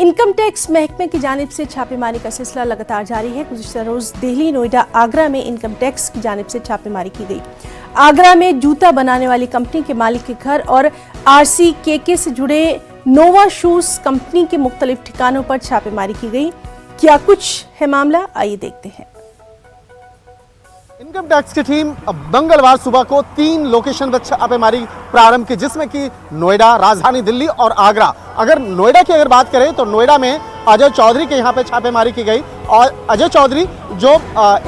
Income tax महकमे की जानिब से छापेमारी का सिलसिला लगातार जारी है। गुज़िश्ता रोज़ दिल्ली, नोएडा, आगरा में इनकम टैक्स की जानिब से छापेमारी की गई। आगरा में जूता बनाने वाली कंपनी के मालिक के घर और RCKK से जुड़े नोवा शूज कंपनी के मुख्तलिफ ठिकानों पर छापेमारी की गई। क्या कुछ है मामला, आइए देखते हैं। इनकम टैक्स की टीम मंगलवार सुबह को 3 लोकेशन पर छापेमारी प्रारंभ की, जिसमें कि नोएडा, राजधानी दिल्ली और आगरा। अगर नोएडा की बात करें तो नोएडा में अजय चौधरी के यहाँ पे छापेमारी की गई और अजय चौधरी जो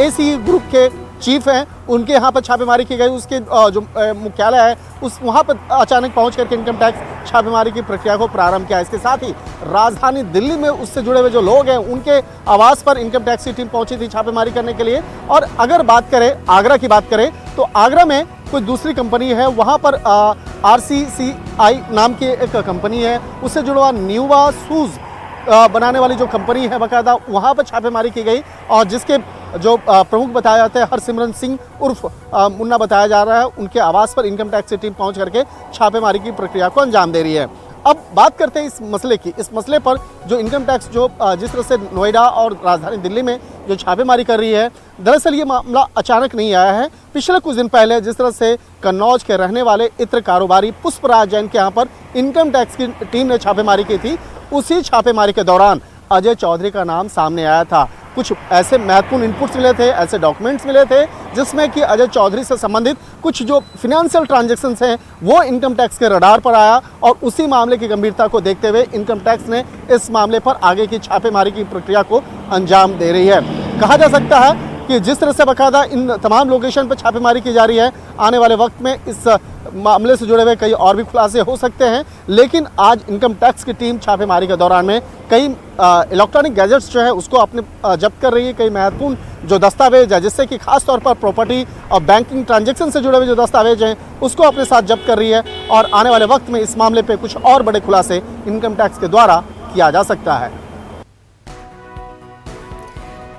AC ग्रुप के चीफ हैं, उनके यहाँ पर छापेमारी की गई। उसके जो मुख्यालय है उस वहाँ पर अचानक पहुँच करके इनकम टैक्स छापेमारी की प्रक्रिया को प्रारंभ किया। इसके साथ ही राजधानी दिल्ली में उससे जुड़े हुए जो लोग हैं उनके आवास पर इनकम टैक्स की टीम पहुंची थी छापेमारी करने के लिए। और अगर बात करें आगरा की बात करें तो आगरा में कोई दूसरी कंपनी है, वहाँ पर RCCI नाम की एक कंपनी है, उससे जुड़ा हुआ न्यूवा शूज़ बनाने वाली जो कंपनी है बाकायदा, वहाँ पर छापेमारी की गई। और जिसके जो प्रमुख बताए जाते हैं हरसिमरत सिंह उर्फ मुन्ना बताया जा रहा है, उनके आवास पर इनकम टैक्स की टीम पहुंच करके छापेमारी की प्रक्रिया को अंजाम दे रही है। अब बात करते हैं इस मसले की। इस मसले पर जो इनकम टैक्स जो जिस तरह से नोएडा और राजधानी दिल्ली में जो छापेमारी कर रही है, दरअसल ये मामला अचानक नहीं आया है। पिछले कुछ दिन पहले जिस तरह से कन्नौज के रहने वाले इत्र कारोबारी पुष्पराज जैन के यहाँ पर इनकम टैक्स की टीम ने छापेमारी की थी, उसी छापेमारी के दौरान अजय चौधरी का नाम सामने आया था। कुछ ऐसे महत्वपूर्ण इनपुट्स मिले थे, ऐसे डॉक्यूमेंट्स मिले थे जिसमें कि अजय चौधरी से संबंधित कुछ जो फिनेंशियल ट्रांजैक्शंस हैं वो इनकम टैक्स के रडार पर आया। और उसी मामले की गंभीरता को देखते हुए इनकम टैक्स ने इस मामले पर आगे की छापेमारी की प्रक्रिया को अंजाम दे रही है। कहा जा सकता है कि जिस तरह से बाकायदा इन तमाम लोकेशन पर छापेमारी की जा रही है, आने वाले वक्त में इस मामले से जुड़े हुए कई और भी खुलासे हो सकते हैं। लेकिन आज इनकम टैक्स की टीम छापेमारी के दौरान में कई इलेक्ट्रॉनिक गैजेट्स जो है उसको अपने जब्त कर रही है। कई महत्वपूर्ण जो दस्तावेज है, जिससे कि खास तौर पर प्रॉपर्टी और बैंकिंग ट्रांजैक्शन से जुड़े हुए जो दस्तावेज हैं उसको अपने साथ जब्त कर रही है। और आने वाले वक्त में इस मामले पर कुछ और बड़े खुलासे इनकम टैक्स के द्वारा किया जा सकता है।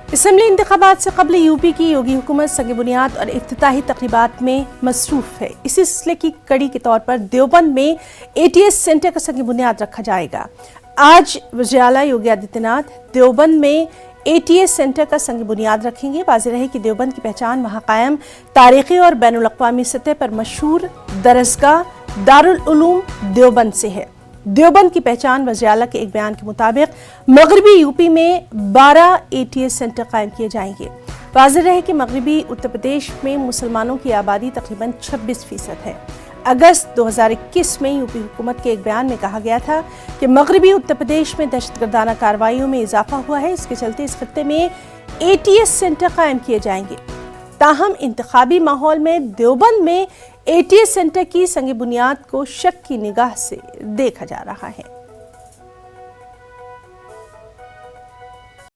असम्बली इंतखाबात से कबल यूपी की योगी हुकूमत संग बुनियाद और इफ्तिताही तकरीबात में मसरूफ़ है। इसी सिलसिले की कड़ी के तौर पर देवबंद में ATS सेंटर का संग बुनियाद रखा जाएगा। आज वज़ीर आला योगी आदित्यनाथ देवबंद में ATS सेंटर का संग बुनियाद रखेंगे। वाज़ेह रहे कि देवबंद की पहचान वहाँ कायम तारीख़ी और बैनुल अक़वामी सतह पर मशहूर दरसगाह दारुल उलूम देवबंद से है। देवबंद की पहचान वज़ीर आला के एक बयान के मुताबिक मगरबी यूपी में 12 ATS सेंटर कायम किए जाएंगे। वाज़ेह रहे कि मगरबी उत्तर प्रदेश में मुसलमानों की आबादी तकरीबन 26% है। अगस्त 2021 में यूपी हुकूमत के एक बयान में कहा गया था कि मगरबी उत्तर प्रदेश में दहशतगर्दाना कार्रवाइयों में इजाफा हुआ है, इसके चलते इस खत्ते में ATS सेंटर कायम किए जाएंगे। ताहम इंतखाबी माहौल में देवबंद में ATS सेंटर की संग बुनियाद को शक की निगाह से देखा जा रहा है।